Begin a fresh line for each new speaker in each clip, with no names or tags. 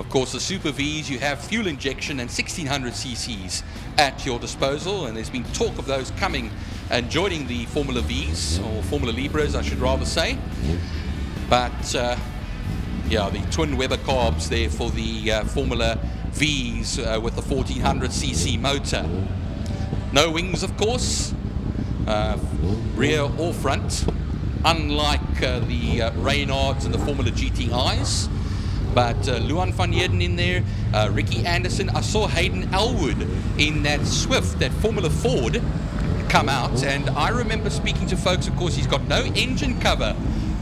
Of course, the Super Vs, you have fuel injection and 1600 cc's at your disposal, and there's been talk of those coming and joining the Formula Vs, or Formula Libres, I should rather say. But yeah, the twin Weber carbs there for the Formula Vs with the 1400 cc motor. No wings, of course, rear or front, unlike the Reynards and the Formula GTIs. But Luan van Heerden in there, Ricky Anderson. I saw Hayden Elwood in that Swift, that Formula Ford, come out. And I remember speaking to folks, of course, he's got no engine cover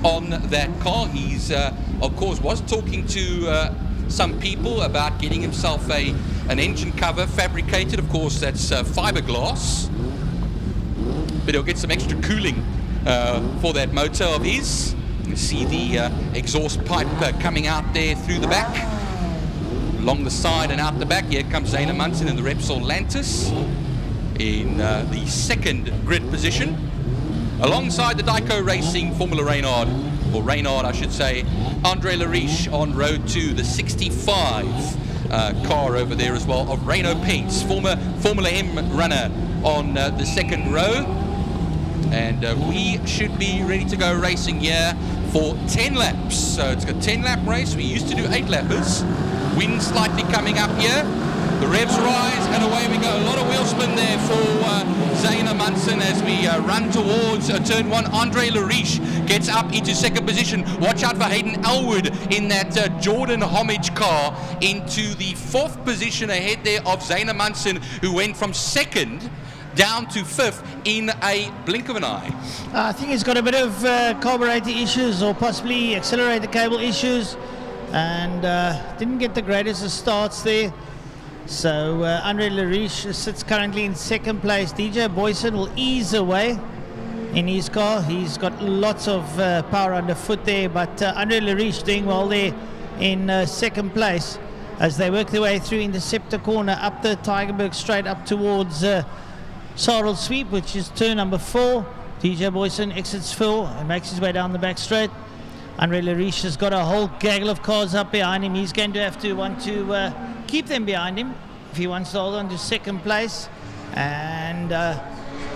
on that car. He's, of course, was talking to some people about getting himself an engine cover fabricated. Of course, that's fiberglass. But he'll get some extra cooling for that motor of his. You see the exhaust pipe coming out there through the back, along the side and out the back. Here comes Zane Munson in the Repsol Lantis in the second grid position, alongside the Dyco Racing Formula Reynard, or Reynard I should say, Andre Lariche on road 2, the 65 car over there as well, of Renault Paints, former Formula M runner on the second row. And we should be ready to go racing here for 10 laps. So it's a 10-lap race. We used to do 8-lappers. Wind slightly coming up here. The revs rise, and away we go. A lot of wheel spin there for Zane Munson as we run towards turn 1. Andre Lariche gets up into second position. Watch out for Hayden Elwood in that Jordan Homage car into the 4th position ahead there of Zane Munson, who went from second down to 5th in a blink of an eye.
I think he's got a bit of carburetor issues, or possibly accelerator cable issues, and didn't get the greatest of starts there. So Andre Lariche sits currently in second place. DJ Boyson will ease away in his car. He's got lots of power underfoot there, but Andre Lariche doing well there in second place as they work their way through Interceptor Corner up the Tygerberg straight up towards Sarel Sweep, which is turn number 4. DJ Boyson exits Phil and makes his way down the back straight. Andre Lariche has got a whole gaggle of cars up behind him. He's going to have to want to keep them behind him if he wants to hold on to second place. And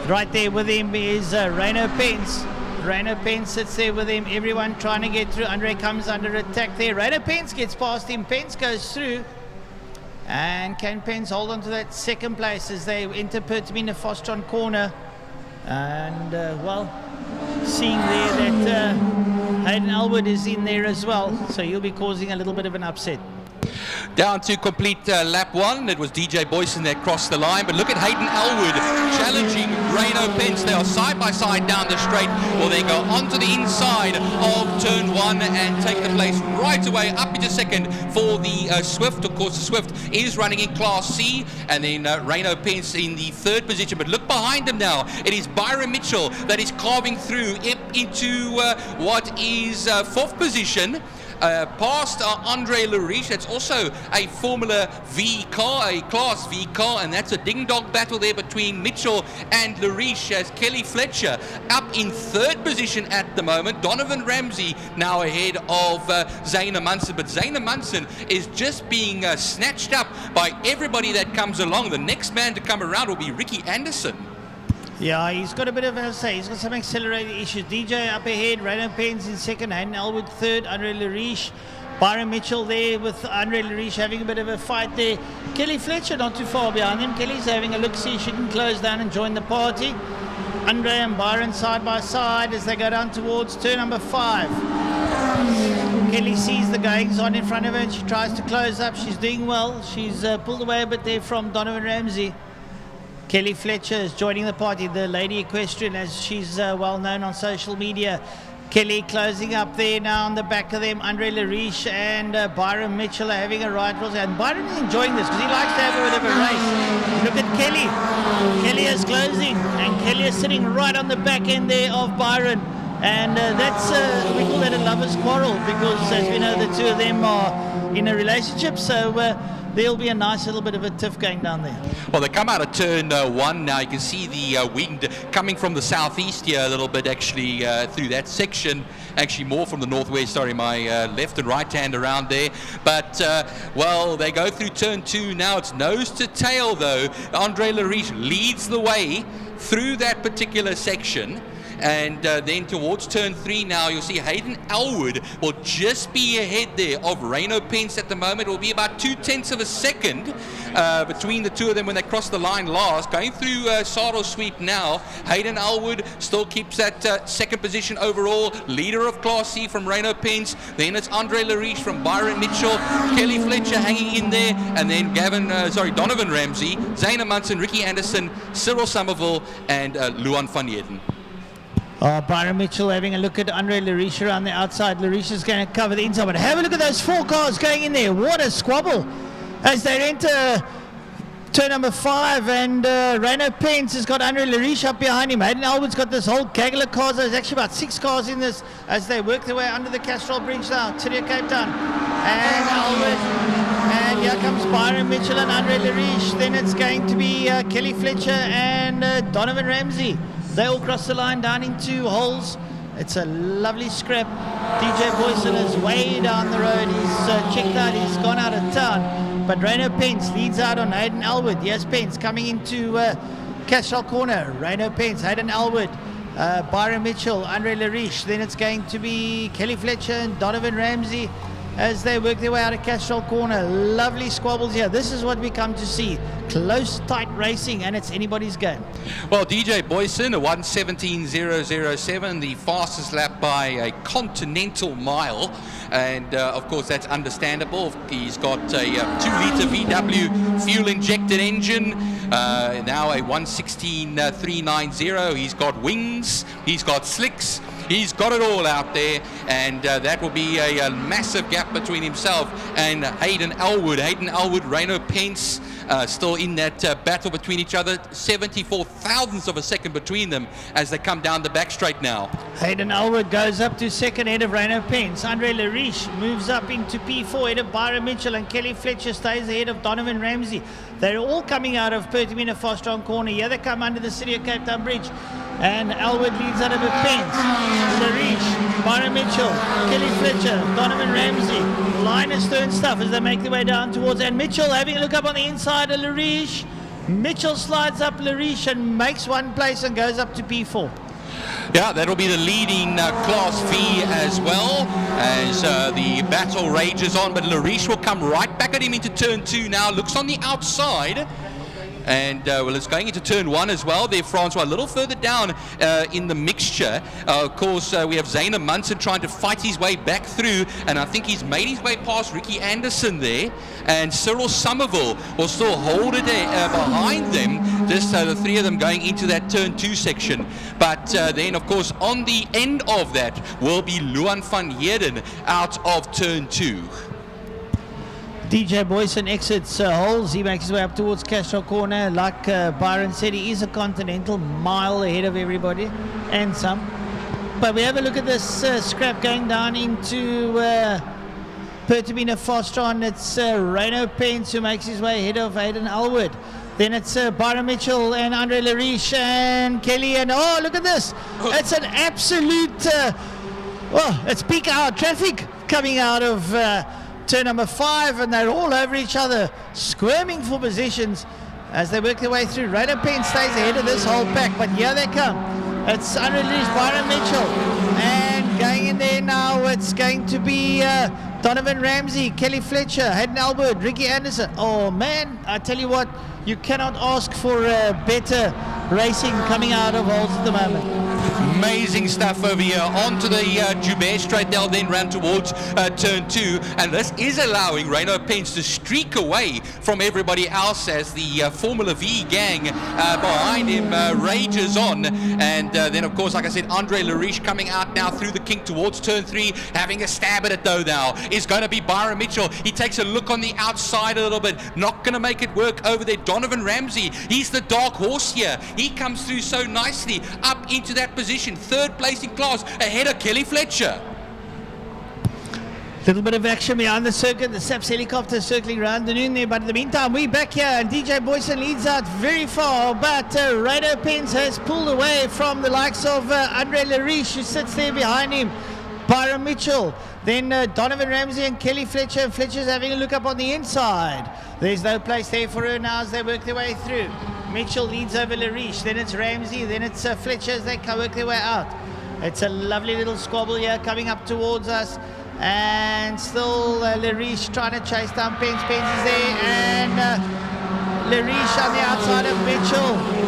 right there with him is Renault Pence. Renault Pence sits there with him. Everyone trying to get through. Andre comes under attack there. Renault Pence gets past him. Pence goes through. And can Pence hold on to that second place as they enter Pertamina Fostron Corner? And, well, seeing there that Hayden Elwood is in there as well, so he'll be causing a little bit of an upset.
Down to complete lap 1. It was DJ Boyson that crossed the line, but look at Hayden Elwood challenging Renault Pence. They are side by side down the straight, or they go onto the inside of turn 1 and take the place right away up into second for the Swift. Of course, the Swift is running in Class C, and then Renault Pence in the 3rd position. But look behind him now. It is Byron Mitchell that is carving through into what is 4th position. Past Andre Lariche. That's also a Formula V car, a Class V car, and that's a ding-dong battle there between Mitchell and Lariche as Kelly Fletcher up in 3rd position at the moment. Donovan Ramsey now ahead of Zane Munson, but Zane Munson is just being snatched up by everybody that comes along. The next man to come around will be Ricky Anderson.
Yeah, he's got a bit of, as I say, he's got some accelerator issues. DJ up ahead, Renault Pence in second, Hayden Elwood 3rd, Andre Lariche, Byron Mitchell there with Andre Lariche having a bit of a fight there. Kelly Fletcher not too far behind him. Kelly's having a look-see, she can close down and join the party. Andre and Byron side by side as they go down towards turn number 5. Kelly sees the goings on in front of her and she tries to close up. She's doing well. She's pulled away a bit there from Donovan Ramsey. Kelly Fletcher is joining the party, the lady equestrian, as she's well known on social media. Kelly closing up there now on the back of them. Andre Lariche and Byron Mitchell are having a ride. And Byron is enjoying this because he likes to have a bit of a race. Look at Kelly. Kelly is closing, and Kelly is sitting right on the back end there of Byron. And that's, we call that a lover's quarrel because, as we know, the two of them are in a relationship. So there'll be a nice little bit of a tiff going down there.
Well, they come out of turn one now. You can see the wind coming from the southeast here a little bit, actually, through that section. Actually, more from the northwest. Sorry, my left and right hand around there. But, well, they go through turn two now. It's nose to tail, though. Andre Lariche leads the way through that particular section. And then towards turn three now, you'll see Hayden Elwood will just be ahead there of Reno Pence at the moment. It will be about 0.2 of a second between the two of them when they cross the line last. Going through Saro Sweep now, Hayden Elwood still keeps that second position overall. Leader of Class C from Reno Pence. Then it's Andre Lariche from Byron Mitchell. Kelly Fletcher hanging in there. And then Donovan Ramsey, Zayna Munson, Ricky Anderson, Cyril Somerville, and Luan van Heerden.
Byron Mitchell having a look at Andre Lariche around the outside. Lariche is going to cover the inside, but have a look at those 4 cars going in there. What a squabble as they enter turn number 5, and Reno Pence has got Andre Lariche up behind him. Hayden Elwood's got this whole gaggle of cars. There's actually about 6 cars in this as they work their way under the Castrol Bridge now, City of Cape Town. And Elwood, and here comes Byron Mitchell and Andre Lariche. Then it's going to be Kelly Fletcher and Donovan Ramsey. They all cross the line down into holes. It's a lovely scrap. DJ Boyson is way down the road. He's checked out. He's gone out of town. But Reno Pence leads out on Hayden Elwood. Yes, Pence coming into Castrol Corner. Reno Pence, Hayden Elwood, Byron Mitchell, Andre Lariche. Then it's going to be Kelly Fletcher and Donovan Ramsey as they work their way out of Castrol Corner. Lovely squabbles here. This is what we come to see. Close, tight racing, and it's anybody's game.
Well, DJ Boyson, a 1:17.007, the fastest lap by a continental mile. And, of course, that's understandable. He's got a 2-litre VW fuel-injected engine, now a 1:16.390. He's got wings, he's got slicks, he's got it all out there, and that will be a massive gap between himself and Hayden Elwood. Hayden Elwood, Reno Pence, still in that battle between each other. 74 thousandths of a second between them as they come down the back straight now.
Hayden Elwood goes up to second ahead of Reno Pence. Andre Lariche moves up into P4 ahead of Byron Mitchell, and Kelly Fletcher stays ahead of Donovan Ramsey. They're all coming out of Pertamina Fostron Corner. Here they come under the City of Cape Town Bridge. And Elwood leads out of a Pence. Lariche, Byron Mitchell, Kelly Fletcher, Donovan Ramsey. Line of stern stuff as they make their way down towards, and Mitchell having a look up on the inside of Lariche. Mitchell slides up Lariche and makes one place and goes up to P4.
Yeah, that'll be the leading Class V as well as the battle rages on. But Lariche will come right back at him into turn 2 now. Looks on the outside. And, well, it's going into turn 1 as well there, Francois. A little further down in the mixture. Of course, we have Zayna Munson trying to fight his way back through. And I think he's made his way past Ricky Anderson there. And Cyril Somerville will still hold it behind them. Just the 3 of them going into that turn 2 section. But then, of course, on the end of that will be Luan van Heerden out of turn 2.
DJ Boyson exits holes. He makes his way up towards Castrol Corner. Like Byron said, he is a continental mile ahead of everybody and some. But we have a look at this scrap going down into Pertamina Fostron. It's Reno Pence who makes his way ahead of Hayden Elwood. Then it's Byron Mitchell and Andre Lariche and Kelly. And oh, look at this. It's an absolute, it's peak hour traffic coming out of turn number 5, and they're all over each other, squirming for positions as they work their way through. Reno Pence stays ahead of this whole pack, but here they come. It's Andre Lariche, Byron Mitchell, and going in there now, it's going to be Donovan Ramsey, Kelly Fletcher, Hayden Elwood, Ricky Anderson. Oh man, I tell you what, you cannot ask for better racing coming out of holes at the moment.
Amazing stuff over here. Onto the Joubert Straight. They'll then run towards turn 2. And this is allowing Reno Pence to streak away from everybody else as the Formula V gang behind him rages on. And then, of course, like I said, Andre Lariche coming out now through the kink towards turn 3. Having a stab at it, though, now is going to be Byron Mitchell. He takes a look on the outside a little bit. Not going to make it work over there. Donovan Ramsey, he's the dark horse here. He comes through so nicely up into that position. 3rd place in class ahead of Kelly Fletcher.
Little bit of action behind the circuit. The SAPS helicopter circling around the noon there. But in the meantime, we're back here and DJ Boyson leads out very far. But Rado Pence has pulled away from the likes of Andre Lariche, who sits there behind him. Byron Mitchell. Then Donovan Ramsey and Kelly Fletcher. Fletcher's having a look up on the inside. There's no place there for her now as they work their way through. Mitchell leads over Lariche. Then it's Ramsey. Then it's Fletcher as they work their way out. It's a lovely little squabble here coming up towards us. And still Lariche trying to chase down Pence. Pence is there, and Lariche on the outside of Mitchell.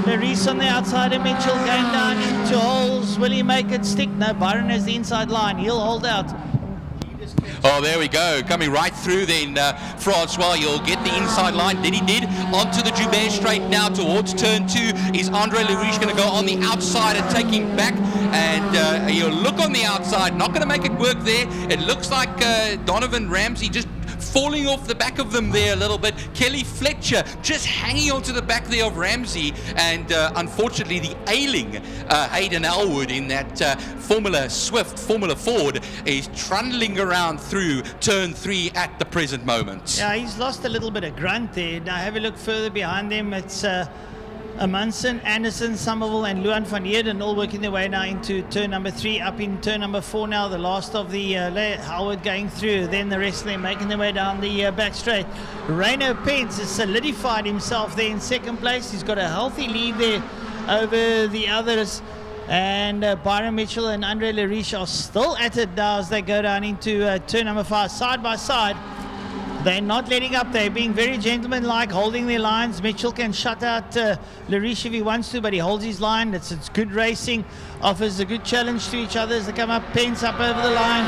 Lariche on the outside of Mitchell going down into holes. Will he make it stick? No, Byron has the inside line. He'll hold out.
Oh, there we go. Coming right through then, Francois. You'll get the inside line. Then he did. Onto the Joubert straight now towards turn 2. Is Andre Lariche going to go on the outside and take him back? And he'll look on the outside. Not going to make it work there. It looks like Donovan Ramsey just falling off the back of them there a little bit. Kelly Fletcher just hanging onto the back there of Ramsey, and unfortunately the ailing Hayden Elwood in that Formula Swift, Formula Ford is trundling around through turn 3 at the present moment.
Yeah, he's lost a little bit of grunt there. Now have a look further behind him. It's Amundsen, Anderson, Somerville and Luan van Heerden all working their way now into turn number 3, up in turn number 4 now, the last of the Howard going through, then the rest of them making their way down the back straight. Rado Pence has solidified himself there in second place. He's got a healthy lead there over the others, and Byron Mitchell and Andre Lariche are still at it now as they go down into turn number 5, side by side. They're not letting up. They're being very gentlemanlike, holding their lines. Mitchell can shut out Lariche if he wants to, but he holds his line. It's good racing, offers a good challenge to each other as they come up. Pence up over the line.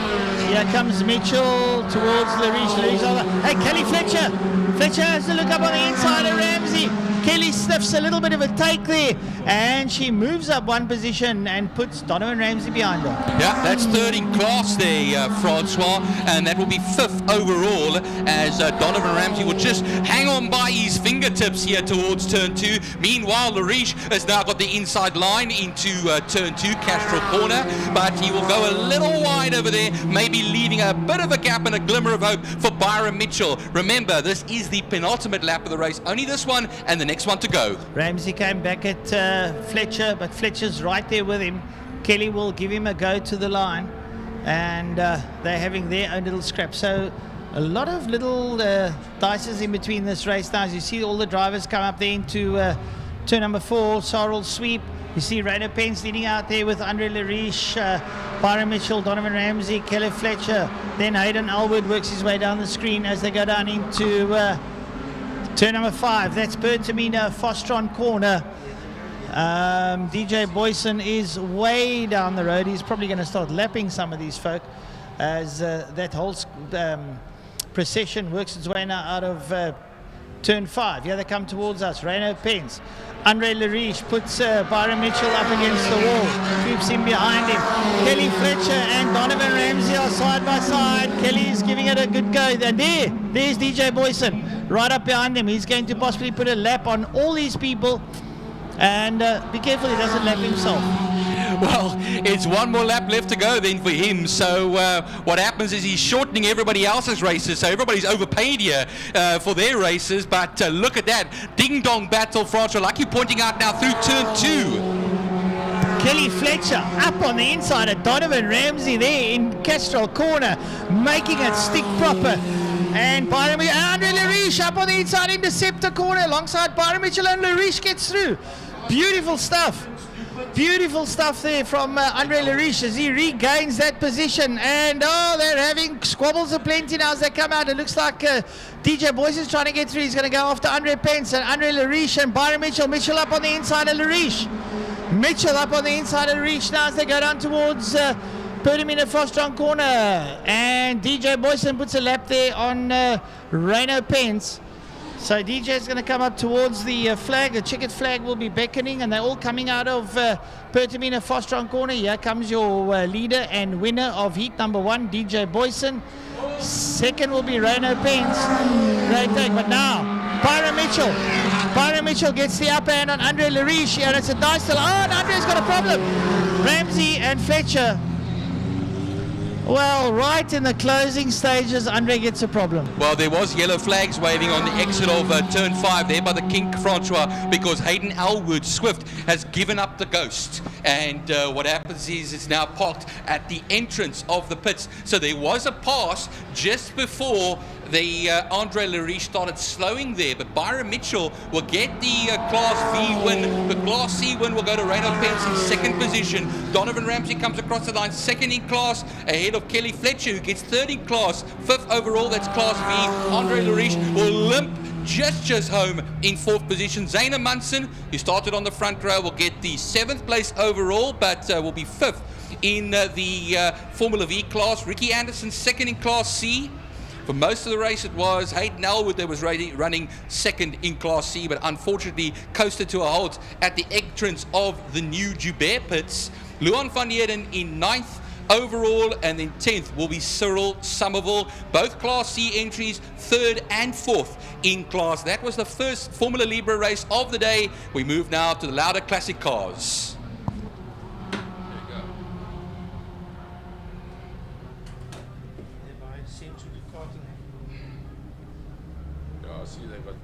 Here comes Mitchell towards Lariche. Hey, Kelly Fletcher. Fletcher has to look up on the inside of Ramsey. Kelly sniffs a little bit of a take there, and she moves up one position and puts Donovan Ramsey behind her.
Yeah, that's third in class there, Francois, and that will be 5th overall as Donovan Ramsey will just hang on by his fingertips here towards turn 2. Meanwhile, Lariche has now got the inside line into turn 2, Castrol corner, but he will go a little wide over there, maybe leaving a bit of a gap and a glimmer of hope for Byron Mitchell. Remember, this is the penultimate lap of the race, only this one and the next one to go.
Ramsey came back at Fletcher, but Fletcher's right there with him. Kelly will give him a go to the line, and they're having their own little scrap. So a lot of little dices in between this race now. As you see all the drivers come up there into turn number 4, Sarl sweep. You see Rado Pence leading out there with Andre Lariche, Byron Mitchell, Donovan Ramsey, Kelly Fletcher. Then Hayden Elwood works his way down the screen as they go down into turn number 5. That's Bertamina Fostron corner. DJ Boyson is way down the road. He's probably going to start lapping some of these folk as that whole procession works its way now out of turn 5. Here they come towards us. Rado Pence. Andre Lariche puts Byron Mitchell up against the wall, keeps him behind him. Kelly Fletcher and Donovan Ramsey are side by side. Kelly's giving it a good go. And there's DJ Boyson right up behind him. He's going to possibly put a lap on all these people, and be careful he doesn't lap himself.
Well, it's one more lap left to go then for him. So what happens is he's shortening everybody else's races. So everybody's overpaid here for their races. But look at that ding-dong battle, Francois, like you're pointing out now through turn 2.
Kelly Fletcher up on the inside of Donovan Ramsey there in Castrol corner, making it stick proper. And Byron Mitchell, Andre Lariche up on the inside in Deceptor corner alongside Byron Mitchell, and Lariche gets through. Beautiful stuff. Beautiful stuff there from Andre Lariche as he regains that position. And they're having squabbles aplenty now as they come out. It looks like DJ Boyce is trying to get through. He's going to go after Andre Pence and Andre Lariche and Byron Mitchell. Mitchell up on the inside of Lariche. Mitchell up on the inside of Lariche now as they go down towards Pertamina Fostron corner. And DJ Boyson puts a lap there on Rado Pence. So DJ is going to come up towards the flag. The checkered flag will be beckoning, and they're all coming out of Pertamina Fostron corner. Here comes your leader and winner of heat number 1, DJ Boyson. Second will be Rado Pence. Great take, but now Byron Mitchell. Byron Mitchell gets the upper hand on Andre Lariche, and it's a nice still. Oh, and Andre's got a problem. Ramsey and Fletcher Well, right in the closing stages, Andre gets a problem.
Well, there was yellow flags waving on the exit of turn 5 there by the King Francois, because Hayden Elwood Swift has given up the ghost. And what happens is it's now parked at the entrance of the pits. So there was a pass just before the Andre Lariche started slowing there, but Byron Mitchell will get the Class V win. The Class C win will go to Reynolds Pence in second position. Donovan Ramsey comes across the line second in class, ahead of Kelly Fletcher, who gets third in class. Fifth overall, that's Class V. Andre Lariche will limp just home in fourth position. Zaina Munson, who started on the front row, will get the 7th place overall, but will be 5th in the Formula V class. Ricky Anderson second in Class C. For most of the race, it was Hayden Elwood that was running second in Class C, but unfortunately coasted to a halt at the entrance of the new Joubert pits. Luan van Heerden in 9th overall, and then 10th will be Cyril Somerville. Both Class C entries, 3rd and 4th in class. That was the first Formula Libre race of the day. We move now to the Lauda Classic cars.
Yeah, I see they've got